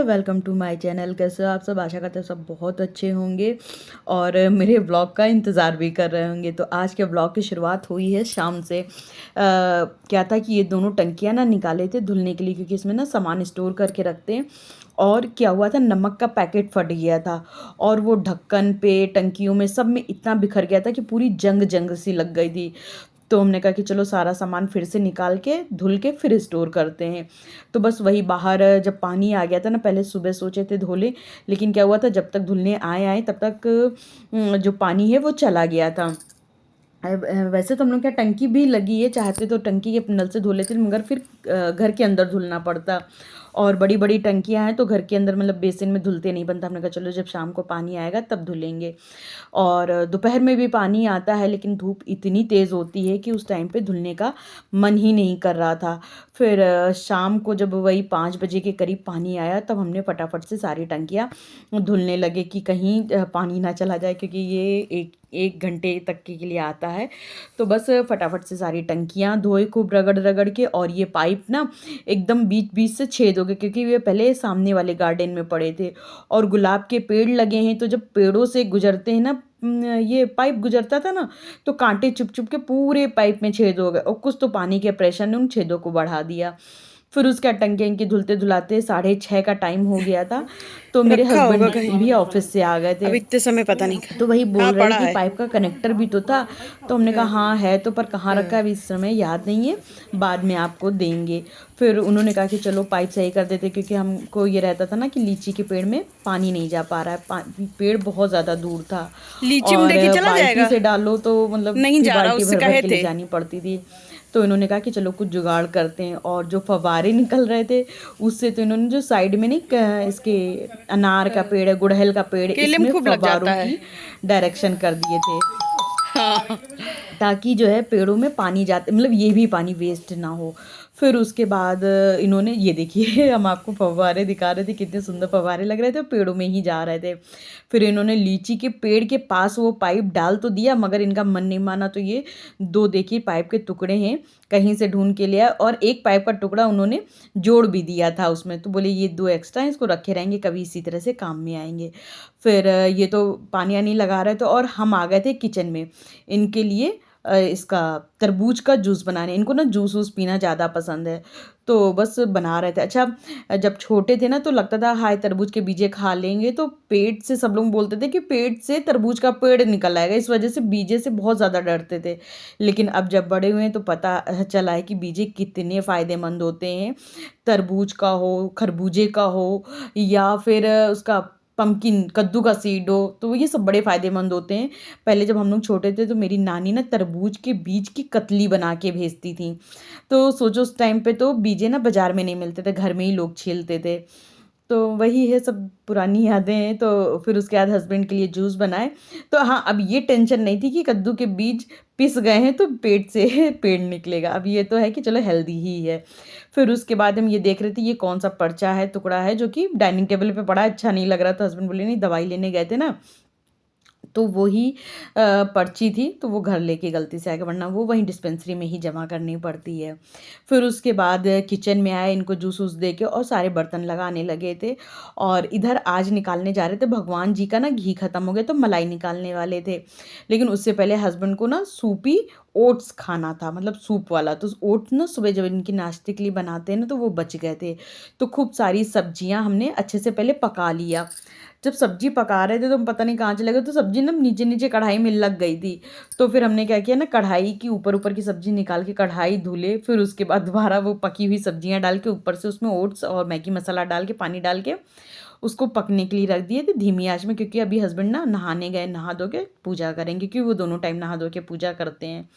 Welcome to my channel. कैसे हो आप सब? आशा करते हैं सब बहुत अच्छे होंगे और मेरे व्लॉग का इंतज़ार भी कर रहे होंगे। तो आज के व्लॉग की शुरुआत हुई है शाम से। क्या था कि ये दोनों टंकियाँ ना निकाले थे धुलने के लिए, क्योंकि इसमें ना सामान स्टोर करके रखते हैं। और क्या हुआ था, नमक का पैकेट फट गया था और वो ढक्कन पे, टंकियों में, सब में इतना बिखर गया था कि पूरी जंग जंग सी लग गई थी। तो हमने कहा कि चलो सारा सामान फिर से निकाल के धुल के फिर स्टोर करते हैं। तो बस वही बाहर जब पानी आ गया था ना, पहले सुबह सोचे थे धो लें, लेकिन क्या हुआ था, जब तक धुलने आए तब तक जो पानी है वो चला गया था। वैसे तो हम लोग क्या टंकी भी लगी है, चाहते तो टंकी के नल से धो लेते, मगर फिर घर के अंदर धुलना पड़ता। और बड़ी बड़ी टंकियां हैं तो घर के अंदर मतलब बेसिन में धुलते नहीं बनता। हमने कहा चलो जब शाम को पानी आएगा तब धुलेंगे। और दोपहर में भी पानी आता है, लेकिन धूप इतनी तेज़ होती है कि उस टाइम पे धुलने का मन ही नहीं कर रहा था। फिर शाम को जब वही 5 बजे के करीब पानी आया, तब हमने फटाफट से सारी टंकियाँ धुलने लगे कि कहीं पानी ना चला जाए, क्योंकि ये एक एक घंटे तक के लिए आता है। तो बस फटाफट से सारी टंकियाँ धोए खूब रगड़ रगड़ के। और ये पाइप ना एकदम बीच बीच से छेद हो गए, क्योंकि वे पहले सामने वाले गार्डन में पड़े थे और गुलाब के पेड़ लगे हैं। तो जब पेड़ों से गुजरते हैं ना, ये पाइप गुजरता था ना, तो कांटे चुप चुप के पूरे पाइप में छेद हो गए और कुछ तो पानी के प्रेशर ने उन छेदों को बढ़ा दिया। फिर उसका टंकी इनकी धुलते धुलाते 6:30 का टाइम हो गया था। तो मेरे रखा होगा हस्बैंड कहीं। भी ऑफिस से आ गए थे। अब इतने समय पता नहीं तो वही हाँ बोल रहे पड़ा कि है। पाइप का कनेक्टर भी तो था। तो हमने कहा हाँ है तो, पर कहाँ रखा है अभी इस समय याद नहीं है, बाद में आपको देंगे। फिर उन्होंने कहा कि चलो पाइप सही कर देते, क्योंकि हमको ये रहता था ना कि लीची के पेड़ में पानी नहीं जा पा रहा है, पेड़ बहुत ज़्यादा दूर था। लीची में और देखिए चला बाल्टी जाएगा। से डालो तो मतलब नहीं फिर जा रहा, बाल्टी उससे भर भर कहे के ले थे। जानी पड़ती थी। तो इन्होंने कहा कि चलो कुछ जुगाड़ करते हैं। और जो फव्वारे निकल रहे थे उससे, तो इन्होंने जो साइड में नहीं इसके अनार का पेड़ है, गुड़हल का पेड़ है, केले में इसमें खूब लग फव्वारों जाता है। की डायरेक्शन कर दिए थे, हाँ। ताकि जो है पेड़ों में पानी जाते, मतलब ये भी पानी वेस्ट ना हो। फिर उसके बाद इन्होंने ये देखिए हम आपको फव्वारे दिखा रहे थे, कितने सुंदर फव्वारे लग रहे थे, पेड़ों में ही जा रहे थे। फिर इन्होंने लीची के पेड़ के पास वो पाइप डाल तो दिया, मगर इनका मन नहीं माना। तो ये दो देखिए पाइप के टुकड़े हैं, कहीं से ढूंढ के लिया, और एक पाइप का टुकड़ा उन्होंने जोड़ भी दिया था उसमें। तो बोले ये दो एक्स्ट्रा हैं, इसको रखे रहेंगे, कभी इसी तरह से काम में आएंगे। फिर ये तो पानी आनी लगा रहे थे और हम आ गए थे किचन में इनके लिए इसका तरबूज का जूस बनाने। इनको ना जूस वूस पीना ज़्यादा पसंद है, तो बस बना रहे थे। अच्छा, जब छोटे थे ना तो लगता था हाय तरबूज के बीजे खा लेंगे, तो पेट से सब लोग बोलते थे कि पेट से तरबूज का पेड़ निकल आएगा, इस वजह से बीजे से बहुत ज़्यादा डरते थे। लेकिन अब जब बड़े हुए हैं तो पता चला है कि बीजे कितने फ़ायदेमंद होते हैं। तरबूज का हो, खरबूजे का हो, या फिर उसका पम्पकिन कद्दू का सीड हो, तो ये सब बड़े फ़ायदेमंद होते हैं। पहले जब हम लोग छोटे थे तो मेरी नानी ना तरबूज के बीज की कतली बना के भेजती थी। तो सोचो उस टाइम पे तो बीजे ना बाज़ार में नहीं मिलते थे, घर में ही लोग छीलते थे। तो वही है, सब पुरानी यादें हैं। तो फिर उसके बाद हस्बैंड के लिए जूस बनाए। तो हाँ, अब ये टेंशन नहीं थी कि कद्दू के बीज पिस गए हैं तो पेट से पेड़ निकलेगा। अब ये तो है कि चलो हेल्दी ही है। फिर उसके बाद हम ये देख रहे थे ये कौन सा पर्चा है, टुकड़ा है जो कि डाइनिंग टेबल पे पड़ा, अच्छा नहीं लग रहा था। हस्बैंड बोले नहीं, दवाई लेने गए थे ना, तो वो ही पर्ची थी, तो वो घर लेके गलती से आ गए, वरना वो वहीं डिस्पेंसरी में ही जमा करनी पड़ती है। फिर उसके बाद किचन में आए, इनको जूस वूस दे के और सारे बर्तन लगाने लगे थे। और इधर आज निकालने जा रहे थे, भगवान जी का ना घी खत्म हो गया तो मलाई निकालने वाले थे। लेकिन उससे पहले हस्बैंड को ना सूपी ओट्स खाना था, मतलब सूप वाला। तो ओट्स ना सुबह जब इनकी नाश्ते के लिए बनाते हैं ना, तो वो बच गए थे। तो खूब सारी सब्जियां हमने अच्छे से पहले पका लिया। जब सब्जी पका रहे थे तो हम पता नहीं कहाँ चले गए, तो सब्जी ना नीचे नीचे कढ़ाई में लग गई थी। तो फिर हमने क्या किया ना, कढ़ाई की ऊपर ऊपर की सब्जी निकाल के कढ़ाई धुले, फिर उसके बाद दोबारा वो पकी हुई सब्जियां डाल के ऊपर से उसमें ओट्स और मैगी मसाला डाल के पानी डाल के उसको पकने के लिए रख दिए थे धीमी आंच में। क्योंकि अभी हस्बैंड ना नहाने गए, नहा धो के पूजा करेंगे, क्योंकि वो दोनों टाइम नहा धो के पूजा करते हैं।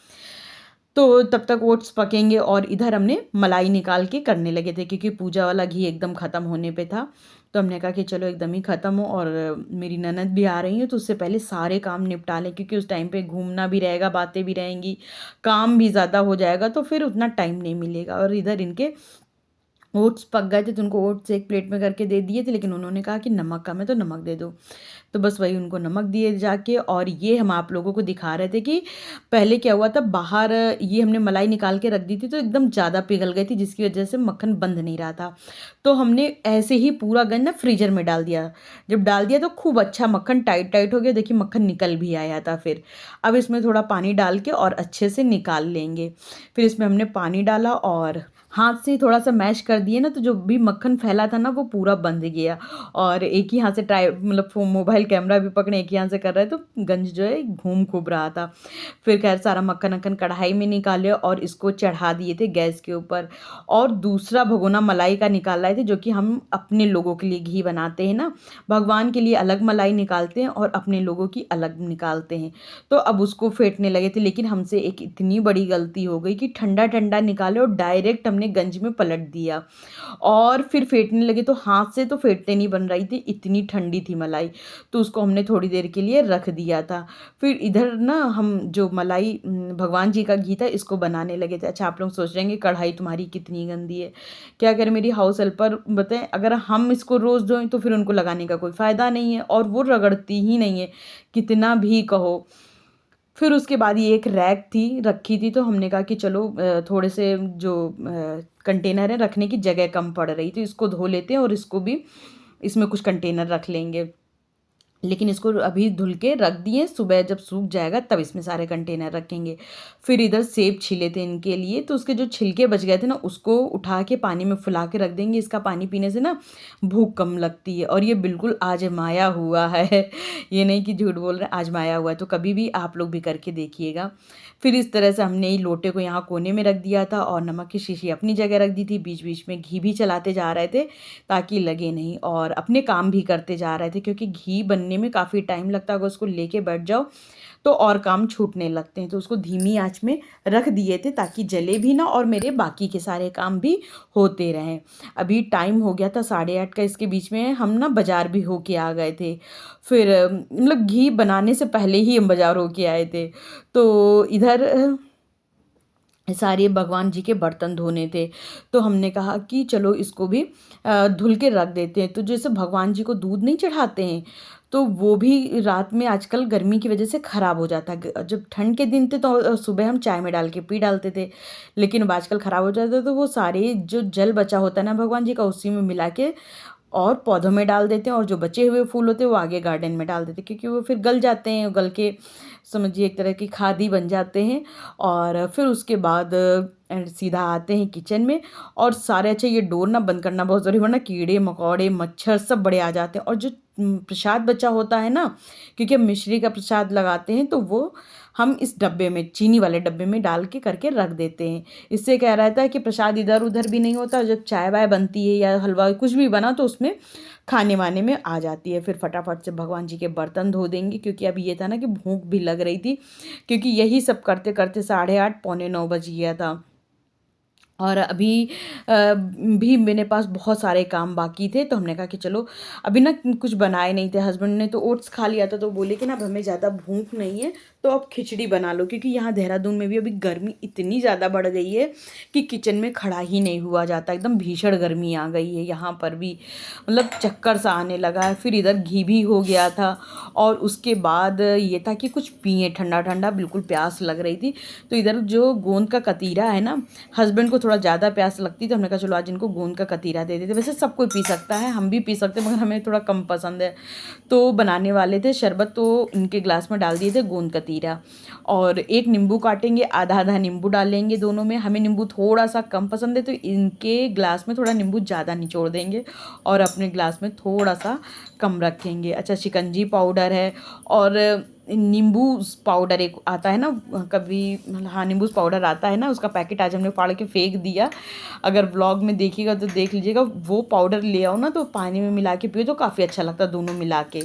तो तब तक ओट्स पकेंगे और इधर हमने मलाई निकाल के करने लगे थे, क्योंकि पूजा वाला घी एकदम ख़त्म होने पे था। तो हमने कहा कि चलो एकदम ही ख़त्म हो, और मेरी ननद भी आ रही है तो उससे पहले सारे काम निपटा लें, क्योंकि उस टाइम पे घूमना भी रहेगा, बातें भी रहेंगी, काम भी ज़्यादा हो जाएगा, तो फिर उतना टाइम नहीं मिलेगा। और इधर इनके ओट्स पक गए थे तो उनको ओट्स एक प्लेट में करके दे दिए थे, लेकिन उन्होंने कहा कि नमक कम है तो नमक दे दो। तो बस वही उनको नमक दिए जाके, और ये हम आप लोगों को दिखा रहे थे कि पहले क्या हुआ था, बाहर ये हमने मलाई निकाल के रख दी थी तो एकदम ज़्यादा पिघल गई थी, जिसकी वजह से मक्खन बंध नहीं रहा था। तो हमने ऐसे ही पूरा गंज ना फ्रीजर में डाल दिया। जब डाल दिया तो खूब अच्छा मक्खन टाइट टाइट हो गया, देखिए मक्खन निकल भी आया था। फिर अब इसमें थोड़ा पानी डाल के और अच्छे से निकाल लेंगे। फिर इसमें हमने पानी डाला और हाथ से थोड़ा सा मैश कर दिए ना, तो जो भी मक्खन फैला था ना वो पूरा बंध गया। और एक ही हाथ से ट्राई मतलब मोबाइल कैमरा भी पकड़े, एक ही हाथ से कर रहे, तो गंज जो है घूम खूब रहा था। फिर खैर सारा मक्खन अक्खन कढ़ाई में निकाले और इसको चढ़ा दिए थे गैस के ऊपर। और दूसरा भगोना मलाई का निकाल रहे थे, जो कि हम अपने लोगों के लिए घी बनाते हैं ना, भगवान के लिए अलग मलाई निकालते हैं और अपने लोगों की अलग निकालते हैं। तो अब उसको फेंटने लगे थे, लेकिन हमसे एक इतनी बड़ी गलती हो गई कि ठंडा ठंडा निकाले और डायरेक्ट हमने गंज में पलट दिया। और फिर फेंटने लगे तो हाथ से तो फेंटते नहीं बन रही थी, इतनी ठंडी थी मलाई। तो उसको हमने थोड़ी देर के लिए रख दिया था। फिर इधर ना हम जो मलाई भगवान जी का घी था इसको बनाने लगे थे। अच्छा, आप लोग सोच रहे हैं कि कढ़ाई तुम्हारी कितनी गंदी है। क्या करें, मेरी हाउस हेल्पर बताएं, अगर हम इसको रोज़ धोएं तो फिर उनको लगाने का कोई फ़ायदा नहीं है, और वो रगड़ती ही नहीं है कितना भी कहो। फिर उसके बाद ये एक रैक थी रखी थी, तो हमने कहा कि चलो थोड़े से जो कंटेनर है रखने की जगह कम पड़ रही थी, इसको धो लेते हैं और इसको भी इसमें कुछ कंटेनर रख लेंगे। लेकिन इसको अभी धुल के रख दिए, सुबह जब सूख जाएगा तब इसमें सारे कंटेनर रखेंगे। फिर इधर सेब छिले थे इनके लिए, तो उसके जो छिलके बच गए थे ना उसको उठा के पानी में फुला के रख देंगे। इसका पानी पीने से ना भूख कम लगती है, और ये बिल्कुल आजमाया हुआ है। ये नहीं कि झूठ बोल रहे हैं, आजमाया हुआ है। तो कभी भी आप लोग भी करके देखिएगा। फिर इस तरह से हमने लोटे को यहाँ कोने में रख दिया था और नमक की शीशी अपनी जगह रख दी थी। बीच बीच में घी भी चलाते जा रहे थे ताकि लगे नहीं, और अपने काम भी करते जा रहे थे, क्योंकि घी बनने में काफ़ी टाइम लगता है। अगर उसको लेके बैठ जाओ तो और काम छूटने लगते हैं। तो उसको धीमी आंच में रख दिए थे ताकि जले भी ना और मेरे बाकी के सारे काम भी होते रहें। अभी टाइम हो गया था 8:30 का, इसके बीच में हम ना बाज़ार भी होके आ गए थे। फिर मतलब घी बनाने से पहले ही हम बाज़ार होके आए थे। तो इधर सारे भगवान जी के बर्तन धोने थे, तो हमने कहा कि चलो इसको भी धुल के रख देते हैं। तो जैसे भगवान जी को दूध नहीं चढ़ाते हैं, तो वो भी रात में आजकल गर्मी की वजह से ख़राब हो जाता है। जब ठंड के दिन थे तो सुबह हम चाय में डाल के पी डालते थे, लेकिन अब आजकल ख़राब हो जाता है, तो वो सारे जो जल बचा होता है ना भगवान जी का, उसी में मिला के और पौधों में डाल देते हैं, और जो बचे हुए फूल होते हैं वो आगे गार्डन में डाल देते हैं, क्योंकि वो फिर गल जाते हैं, गल के समझिए एक तरह की खाद ही बन जाते हैं। और फिर उसके बाद सीधा आते हैं किचन में, और सारे अच्छा ये डोर ना बंद करना बहुत ज़रूरी, वरना कीड़े मकोड़े मच्छर सब बड़े आ जाते हैं। और जो प्रसाद बचा होता है ना, क्योंकि हम मिश्री का प्रसाद लगाते हैं, तो वो हम इस डब्बे में, चीनी वाले डब्बे में डाल के करके रख देते हैं। इससे क्या रहता है कि प्रसाद इधर उधर भी नहीं होता, जब चाय वाय बनती है या हलवा कुछ भी बना तो उसमें खाने वाने में आ जाती है। फिर फटाफट से भगवान जी के बर्तन धो देंगे, क्योंकि अब ये था ना कि भूख भी लग रही थी, क्योंकि यही सब करते करते 8:30 पौने 9 बज गया था। और अभी भी मेरे पास बहुत सारे काम बाकी थे, तो हमने कहा कि चलो अभी ना कुछ बनाए नहीं थे। हस्बैंड ने तो ओट्स खा लिया था, तो बोले कि ना अब हमें ज़्यादा भूख नहीं है, तो अब खिचड़ी बना लो, क्योंकि यहाँ देहरादून में भी अभी गर्मी इतनी ज़्यादा बढ़ गई है कि किचन में खड़ा ही नहीं हुआ जाता। एकदम भीषण गर्मी आ गई है यहाँ पर भी, मतलब चक्कर सा आने लगा है। फिर इधर घी भी हो गया था, और उसके बाद ये था कि कुछ पिए ठंडा ठंडा, बिल्कुल प्यास लग रही थी। तो इधर जो गोंद का कतीरा है ना, हस्बैंड को थोड़ा ज़्यादा प्यास लगती, तो हमने कहा चलो आज इनको गोंद का कतीरा दे देते। वैसे सब कोई पी सकता है, हम भी पी सकते हैं, मगर हमें थोड़ा कम पसंद है। तो बनाने वाले थे शरबत, तो इनके ग्लास में डाल दिए थे गोंद कतीरा, और एक नींबू काटेंगे, आधा आधा नींबू डालेंगे दोनों में। हमें नींबू थोड़ा सा कम पसंद है, तो इनके ग्लास में थोड़ा नींबू ज़्यादा निचोड़ देंगे और अपने ग्लास में थोड़ा सा कम रखेंगे। अच्छा, शिकंजी पाउडर है, और नींबू पाउडर एक आता है ना, कभी हाँ नींबू पाउडर आता है ना, उसका पैकेट आज हमने फाड़ के फेंक दिया। अगर व्लॉग में देखिएगा तो देख लीजिएगा, वो पाउडर ले आओ ना तो पानी में मिला के पियो तो काफ़ी अच्छा लगता है, दोनों मिला के।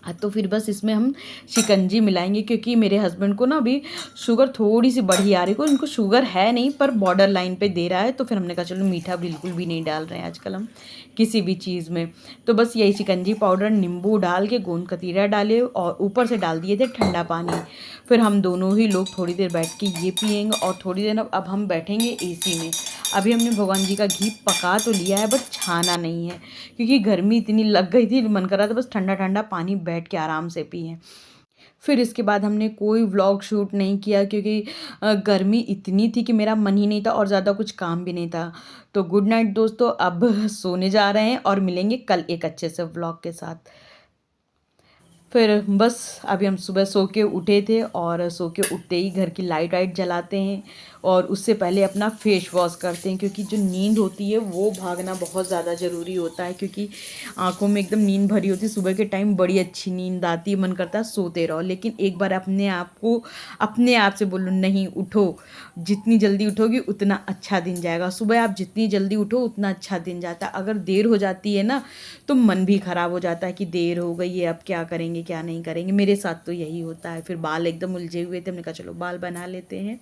हाँ, तो फिर बस इसमें हम शिकंजी मिलाएंगे, क्योंकि मेरे हस्बैंड को ना अभी शुगर थोड़ी सी बढ़ी आ रही है। उनको शुगर है नहीं, पर बॉर्डर लाइन पे दे रहा है, तो फिर हमने कहा चलो मीठा बिल्कुल भी नहीं डाल रहे हैं आजकल हम किसी भी चीज़ में। तो बस यही शिकंजी पाउडर, नींबू डाल के गोंद कतीरा डाले, और ऊपर से डाल दिए थे ठंडा पानी। फिर हम दोनों ही लोग थोड़ी देर बैठ के ये पियेंगे, और थोड़ी देर अब हम बैठेंगे एसी में। अभी हमने भगवान जी का घी पका तो लिया है बट छाना नहीं है, क्योंकि गर्मी इतनी लग गई थी, मन कर रहा था बस ठंडा ठंडा पानी बैठ के आराम से पिएं। फिर इसके बाद हमने कोई व्लॉग शूट नहीं किया, क्योंकि गर्मी इतनी थी कि मेरा मन ही नहीं था और ज़्यादा कुछ काम भी नहीं था। तो गुड नाइट दोस्तों, अब सोने जा रहे हैं और मिलेंगे कल एक अच्छे से व्लॉग के साथ। फिर बस अभी हम सुबह सो के उठे थे और सो के उठते ही घर की लाइट वाइट जलाते हैं और उससे पहले अपना फेस वॉश करते हैं, क्योंकि जो नींद होती है वो भागना बहुत ज़्यादा ज़रूरी होता है, क्योंकि आंखों में एकदम नींद भरी होती है। सुबह के टाइम बड़ी अच्छी नींद आती है, मन करता है सोते रहो, लेकिन एक बार अपने आप से बोलो नहीं उठो। जितनी जल्दी उठोगी उतना अच्छा दिन जाएगा। सुबह आप जितनी जल्दी उठो उतना अच्छा दिन जाता है। अगर देर हो जाती है ना तो मन भी ख़राब हो जाता है कि देर हो गई है, अब क्या करेंगे क्या नहीं करेंगे। मेरे साथ तो यही होता है। फिर बाल एकदम उलझे हुए थे, हमने कहा चलो बाल बना लेते हैं,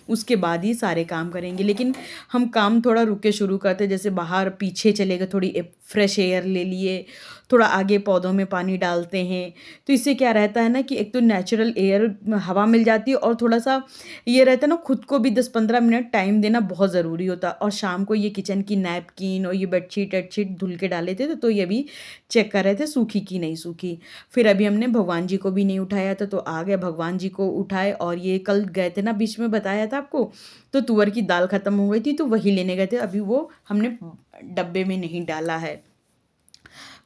उसके बाद ही सारे काम करेंगे। लेकिन हम काम थोड़ा रुक के शुरू करते, जैसे बाहर पीछे चले गए, थोड़ी फ्रेश एयर ले लिए, थोड़ा आगे पौधों में पानी डालते हैं। तो इससे क्या रहता है ना कि एक तो नेचुरल एयर हवा मिल जाती है और थोड़ा सा ये रहता है ना, खुद को भी 10-15 मिनट टाइम देना बहुत ज़रूरी होता है। और शाम को ये किचन की नैपकिन और ये बेडशीट वेडशीट धुल के डाले थे, तो ये भी चेक कर रहे थे सूखी की नहीं सूखी। फिर अभी हमने भगवान जी को भी नहीं उठाया था, तो आ गए भगवान जी को उठाए। और ये कल गए थे ना, बीच में बताया था आपको, तो तुअर की दाल ख़त्म हो गई थी तो वही लेने गए थे, अभी वो हमने डब्बे में नहीं डाला है।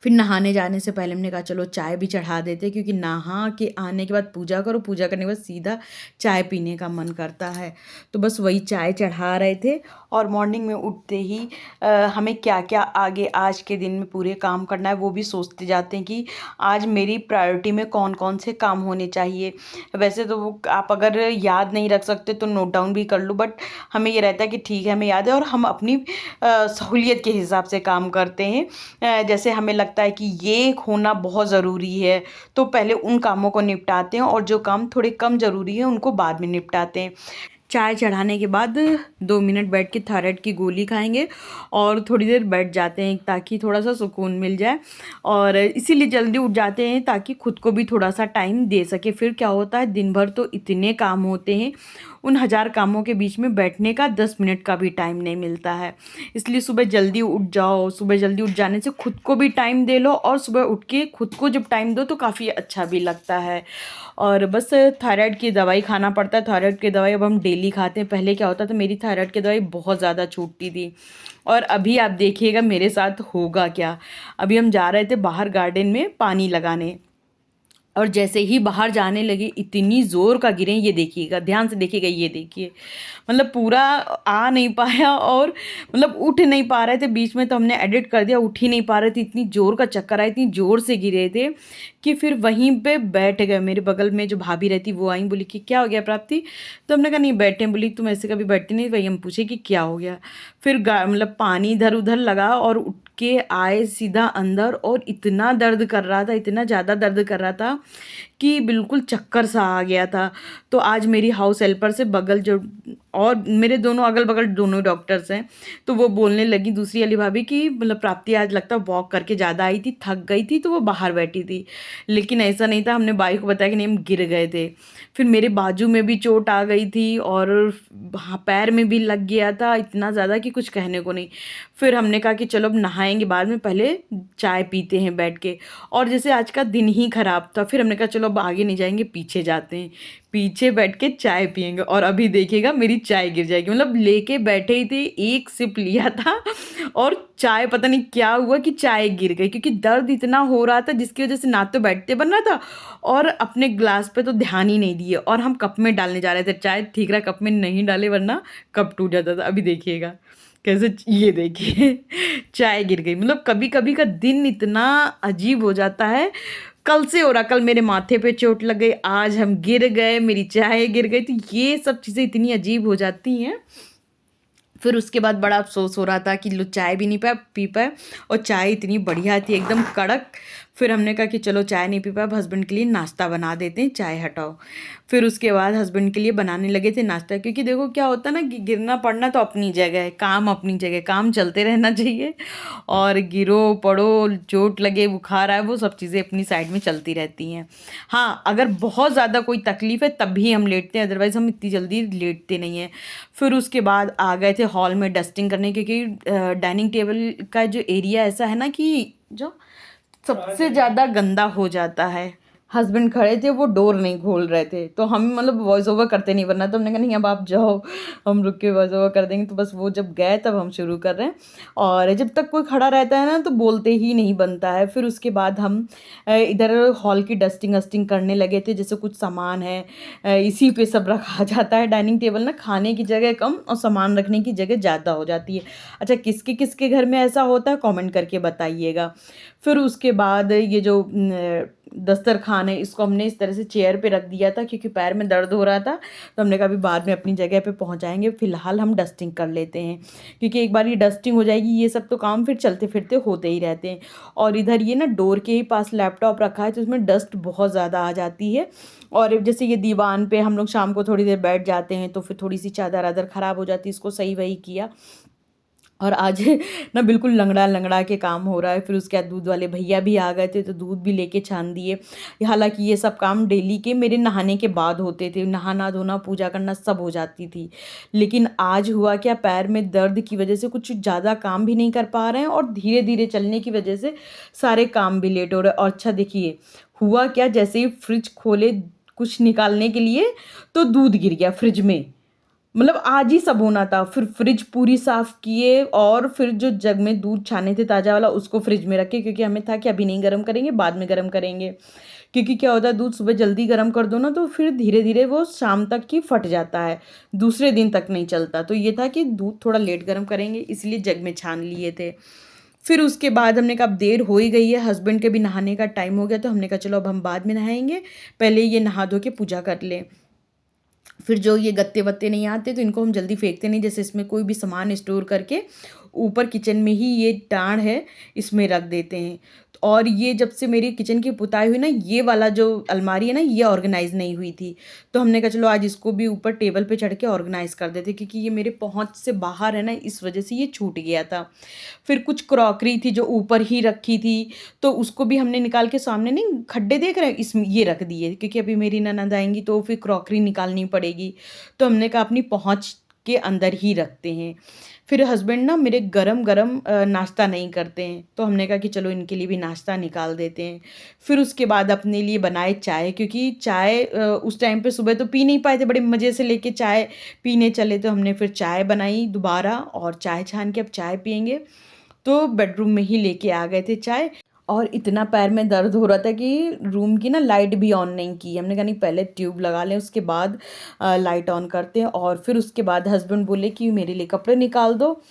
फिर नहाने जाने से पहले हमने कहा चलो चाय भी चढ़ा देते, क्योंकि नहा के आने के बाद पूजा करो, पूजा करने के बाद सीधा चाय पीने का मन करता है। तो बस वही चाय चढ़ा रहे थे। और मॉर्निंग में उठते ही हमें क्या क्या आगे आज के दिन में पूरे काम करना है वो भी सोचते जाते हैं कि आज मेरी प्रायोरिटी में कौन कौन से काम होने चाहिए। वैसे तो वो आप अगर याद नहीं रख सकते तो नोट डाउन भी कर लो, बट हमें ये रहता है कि ठीक है हमें याद है, और हम अपनी सहूलियत के हिसाब से काम करते हैं। जैसे हमें लगता है कि ये होना बहुत ज़रूरी है तो पहले उन कामों को निपटाते हैं, और जो काम थोड़े कम ज़रूरी है उनको बाद में निपटाते हैं। चाय चढ़ाने के बाद 2 मिनट बैठ के थायराइड की गोली खाएंगे और थोड़ी देर बैठ जाते हैं ताकि थोड़ा सा सुकून मिल जाए। और इसीलिए जल्दी उठ जाते हैं ताकि खुद को भी थोड़ा सा टाइम दे सके। फिर क्या होता है, दिन भर तो इतने काम होते हैं, उन 1000 कामों के बीच में बैठने का 10 मिनट का भी टाइम नहीं मिलता है। इसलिए सुबह जल्दी उठ जाओ। सुबह जल्दी उठ जाने से खुद को भी टाइम दे लो, और सुबह उठ के खुद को जब टाइम दो तो काफ़ी अच्छा भी लगता है। और बस थायराइड की दवाई खाना पड़ता है। थायराइड की दवाई अब हम डेली खाते हैं। पहले क्या होता था, मेरी थायराइड की दवाई बहुत ज़्यादा छूटती थी। और अभी आप देखिएगा मेरे साथ होगा क्या। अभी हम जा रहे थे बाहर गार्डन में पानी लगाने, और जैसे ही बाहर जाने लगे इतनी ज़ोर का गिरे, ये देखिएगा ध्यान से देखिएगा, ये देखिए मतलब पूरा आ नहीं पाया और मतलब उठ नहीं पा रहे थे। बीच में तो हमने एडिट कर दिया, उठ ही नहीं पा रहे थे, इतनी ज़ोर का चक्कर आया, इतनी ज़ोर से गिरे थे कि फिर वहीं पे बैठ गए। मेरे बगल में जो भाभी रहती वो आई, बोली कि क्या हो गया प्राप्ति, तो हमने कहा नहीं बैठे। बोली तुम ऐसे कभी बैठती नहीं, वही हम पूछे कि क्या हो गया। फिर मतलब पानी इधर उधर लगा और उठ के आए सीधा अंदर, और इतना दर्द कर रहा था, इतना ज़्यादा दर्द कर रहा था कि बिल्कुल चक्कर सा आ गया था। तो आज मेरी हाउस हेल्पर से बगल जो, और मेरे दोनों अगल बगल दोनों डॉक्टर्स हैं, तो वो बोलने लगी दूसरी वाली भाभी कि मतलब प्राप्ति आज लगता है वॉक करके ज़्यादा आई थी, थक गई थी, तो वो बाहर बैठी थी। लेकिन ऐसा नहीं था, हमने बाई को बताया कि नहीं हम गिर गए थे। फिर मेरे बाजू में भी चोट आ गई थी और पैर में भी लग गया था इतना ज़्यादा कि कुछ कहने को नहीं। फिर हमने कहा कि चलो अब नहाएंगे बाद में, पहले चाय पीते हैं बैठ के। और जैसे आज का दिन ही ख़राब था, फिर हमने कहा चलो अब आगे नहीं जाएंगे, पीछे जाते हैं, पीछे बैठ के चाय पियेंगे। और अभी देखिएगा मेरी चाय गिर जाएगी, मतलब लेके बैठे ही थे, एक सिप लिया था और चाय पता नहीं क्या हुआ कि चाय गिर गई, क्योंकि दर्द इतना हो रहा था जिसकी वजह से ना तो बैठते बन रहा था और अपने ग्लास पे तो ध्यान ही नहीं दिए। और हम कप में डालने जा रहे थे चाय, ठीक रहा कप में नहीं डाले वरना कप टूट जाता था। अभी देखिएगा कैसे, ये देखिए चाय गिर गई। मतलब कभी कभी का दिन इतना अजीब हो जाता है। कल से हो रहा, कल मेरे माथे पे चोट लग गई, आज हम गिर गए, मेरी चाय गिर गई, तो ये सब चीज़ें इतनी अजीब हो जाती हैं। फिर उसके बाद बड़ा अफसोस हो रहा था कि लो चाय भी नहीं पी पाए, और चाय इतनी बढ़िया थी एकदम कड़क। फिर हमने कहा कि चलो चाय नहीं पी पाए, अब हस्बैंड के लिए नाश्ता बना देते हैं, चाय हटाओ। फिर उसके बाद हस्बैंड के लिए बनाने लगे थे नाश्ता, क्योंकि देखो क्या होता है ना कि गिरना पड़ना तो अपनी जगह है, काम अपनी जगह, काम चलते रहना चाहिए। और गिरो पड़ो, चोट लगे, बुखार आए, वो सब चीज़ें अपनी साइड में चलती रहती हैं। हाँ, अगर बहुत ज़्यादा कोई तकलीफ़ है तब भी हम लेटते हैं, अदरवाइज़ हम इतनी जल्दी लेटते नहीं हैं। फिर उसके बाद आ गए थे हॉल में डस्टिंग करने, क्योंकि डाइनिंग टेबल का जो एरिया ऐसा है ना कि जो सबसे ज़्यादा गंदा हो जाता है। हस्बैंड खड़े थे, वो डोर नहीं खोल रहे थे, तो हम मतलब वॉइस ओवर करते नहीं, वरना तो हमने कहा नहीं अब आप जाओ, हम रुक के वॉइस ओवर कर देंगे। तो बस वो जब गए तब हम शुरू कर रहे हैं। और जब तक कोई खड़ा रहता है ना तो बोलते ही नहीं बनता है। फिर उसके बाद हम इधर हॉल की डस्टिंग वस्टिंग करने लगे थे, जैसे कुछ सामान है इसी पे सब रखा जाता है। डाइनिंग टेबल ना खाने की जगह कम और सामान रखने की जगह ज़्यादा हो जाती है। अच्छा, किसके किसके घर में ऐसा होता है कमेंट करके बताइएगा। फिर उसके बाद ये जो दस्तरखान है, इसको हमने इस तरह से चेयर पे रख दिया था, क्योंकि पैर में दर्द हो रहा था। तो हमने कहा अभी बाद में अपनी जगह पे पहुंचाएंगे, फ़िलहाल हम डस्टिंग कर लेते हैं, क्योंकि एक बार ये डस्टिंग हो जाएगी ये सब तो काम फिर चलते फिरते होते ही रहते हैं। और इधर ये ना डोर के ही पास लैपटॉप रखा है, तो उसमें डस्ट बहुत ज़्यादा आ जाती है। और जैसे ये दीवान पे हम लोग शाम को थोड़ी देर बैठ जाते हैं, तो फिर थोड़ी सी चादर आदर ख़राब हो जाती है, इसको सही वही किया। और आज ना बिल्कुल लंगड़ा लंगड़ा के काम हो रहा है। फिर उसके बाद दूध वाले भैया भी आ गए थे, तो दूध भी लेके छान दिए। हालांकि ये सब काम डेली के मेरे नहाने के बाद होते थे, नहाना धोना पूजा करना सब हो जाती थी। लेकिन आज हुआ क्या, पैर में दर्द की वजह से कुछ ज़्यादा काम भी नहीं कर पा रहे हैं, और धीरे धीरे चलने की वजह से सारे काम भी लेट हो रहे हैं। और अच्छा देखिए हुआ क्या, जैसे ही फ्रिज खोले कुछ निकालने के लिए, तो दूध गिर गया फ्रिज में। मतलब आज ही सब होना था। फिर फ्रिज पूरी साफ़ किए, और फिर जो जग में दूध छाने थे ताज़ा वाला उसको फ्रिज में रखे, क्योंकि हमें था कि अभी नहीं गर्म करेंगे, बाद में गर्म करेंगे। क्योंकि क्या होता है, दूध सुबह जल्दी गर्म कर दो ना तो फिर धीरे धीरे वो शाम तक ही फट जाता है, दूसरे दिन तक नहीं चलता। तो ये था कि दूध थोड़ा लेट गर्म करेंगे, इसलिए जग में छान लिए थे। फिर उसके बाद हमने कहा अब देर हो ही गई है, हस्बैंड के भी नहाने का टाइम हो गया, तो हमने कहा चलो अब हम बाद में नहाएंगे, पहले ये नहा धो के पूजा कर लें। फिर जो ये गत्ते वत्ते नहीं आते तो इनको हम जल्दी फेंकते नहीं, जैसे इसमें कोई भी सामान स्टोर करके ऊपर किचन में ही ये टाण है इसमें रख देते हैं। और ये जब से मेरी किचन की पुताई हुई ना, ये वाला जो अलमारी है ना ये ऑर्गेनाइज़ नहीं हुई थी, तो हमने कहा चलो आज इसको भी ऊपर टेबल पे चढ़ के ऑर्गेनाइज़ कर देते, क्योंकि ये मेरे पहुंच से बाहर है ना, इस वजह से ये छूट गया था। फिर कुछ क्रॉकरी थी जो ऊपर ही रखी थी, तो उसको भी हमने निकाल के, सामने नहीं खड्डे देख रहे हैं इसमें, ये रख दिए, क्योंकि अभी मेरी ननद आएंगी तो फिर क्रॉकरी निकालनी पड़ेगी। तो हमने कहा अपनी पहुंच के अंदर ही रखते हैं। फिर हस्बैंड ना मेरे गरम गरम नाश्ता नहीं करते हैं, तो हमने कहा कि चलो इनके लिए भी नाश्ता निकाल देते हैं। फिर उसके बाद अपने लिए बनाए चाय, क्योंकि चाय उस टाइम पे सुबह तो पी नहीं पाए थे, बड़े मज़े से लेके चाय पीने चले, तो हमने फिर चाय बनाई दोबारा, और चाय छान के अब चाय पियेंगे। तो बेडरूम में ही लेके आ गए थे चाय। और इतना पैर में दर्द हो रहा था कि रूम की ना लाइट भी ऑन नहीं की, हमने कहा नहीं पहले ट्यूब लगा लें, उसके बाद लाइट ऑन करते हैं। और फिर उसके बाद हस्बैंड बोले कि मेरे लिए कपड़े निकाल दो,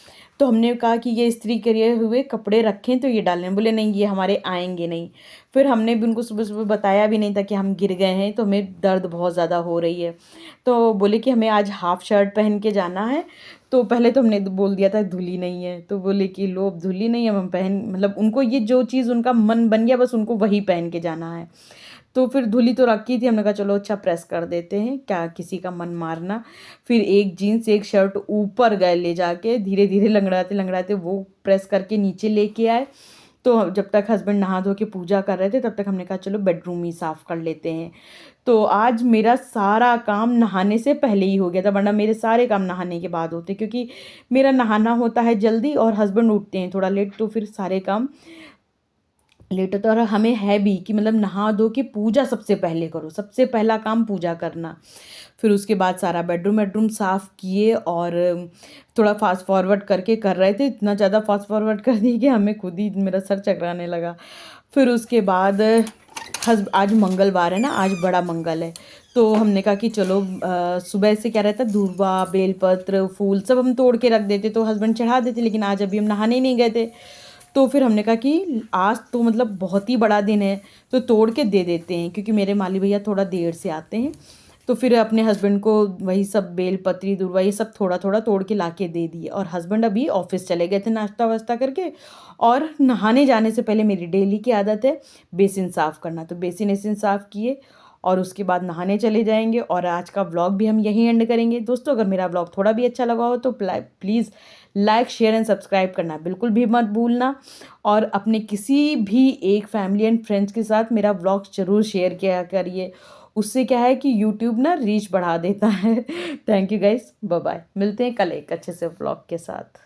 तो हमने कहा कि ये इस्त्री करे हुए कपड़े रखें तो ये डालें, बोले नहीं ये हमारे आएंगे नहीं। फिर हमने भी उनको सुबह सुबह बताया भी नहीं था कि हम गिर गए हैं, तो हमें दर्द बहुत ज़्यादा हो रही है। तो बोले कि हमें आज हाफ शर्ट पहन के जाना है। तो पहले तो हमने बोल दिया था धुली नहीं है, तो बोले कि लो अब धुली नहीं है, हम पहन, मतलब उनको ये जो चीज़ उनका मन बन गया बस उनको वही पहन के जाना है। तो फिर धुली तो रखी थी, हमने कहा चलो अच्छा प्रेस कर देते हैं, क्या किसी का मन मारना। फिर एक जीन्स एक शर्ट ऊपर गए ले जाके, धीरे धीरे लंगड़ाते लंगड़ाते वो प्रेस करके नीचे लेके आए। तो जब तक हस्बैंड नहा धो के पूजा कर रहे थे तब तक हमने कहा चलो बेडरूम ही साफ़ कर लेते हैं। तो आज मेरा सारा काम नहाने से पहले ही हो गया था, वरना मेरे सारे काम नहाने के बाद होते, क्योंकि मेरा नहाना होता है जल्दी और हस्बैंड उठते हैं थोड़ा लेट, तो फिर सारे काम लेट होता है। और हमें है भी कि मतलब नहा धो के पूजा सबसे पहले करो, सबसे पहला काम पूजा करना। फिर उसके बाद सारा बेडरूम साफ़ किए, और थोड़ा फास्ट फॉरवर्ड करके कर रहे थे, इतना ज़्यादा फास्ट फॉरवर्ड कर दिए कि हमें खुद ही मेरा सर चकराने लगा। फिर उसके बाद आज मंगलवार है ना, आज बड़ा मंगल है, तो हमने कहा कि चलो सुबह से क्या रहता है, दूर्वा बेलपत्र फूल सब हम तोड़ के रख देते तो हस्बैंड चढ़ा देते, लेकिन आज अभी हम नहाने नहीं गए थे। तो फिर हमने कहा कि आज तो मतलब बहुत ही बड़ा दिन है, तो तोड़ के दे देते हैं, क्योंकि मेरे माली भैया थोड़ा देर से आते हैं। तो फिर अपने हस्बैंड को वही सब बेल पत्री दूर्वा ये सब थोड़ा थोड़ा तोड़ के ला के दे दिए। और हस्बैंड अभी ऑफिस चले गए थे नाश्ता वास्ता करके। और नहाने जाने से पहले मेरी डेली की आदत है बेसिन साफ़ करना, तो बेसिन एसिन साफ़ किए और उसके बाद नहाने चले जाएंगे। और आज का व्लॉग भी हम यहीं एंड करेंगे। दोस्तों अगर मेरा व्लॉग थोड़ा भी अच्छा लगा हो तो please like share and subscribe करना बिल्कुल भी मत भूलना। और अपने किसी भी एक फैमिली एंड फ्रेंड्स के साथ मेरा व्लॉग ज़रूर शेयर किया करिए। उससे क्या है कि यूट्यूब ना रीच बढ़ा देता है। Thank you guys, bye bye, मिलते हैं कल एक अच्छे से व्लॉग के साथ।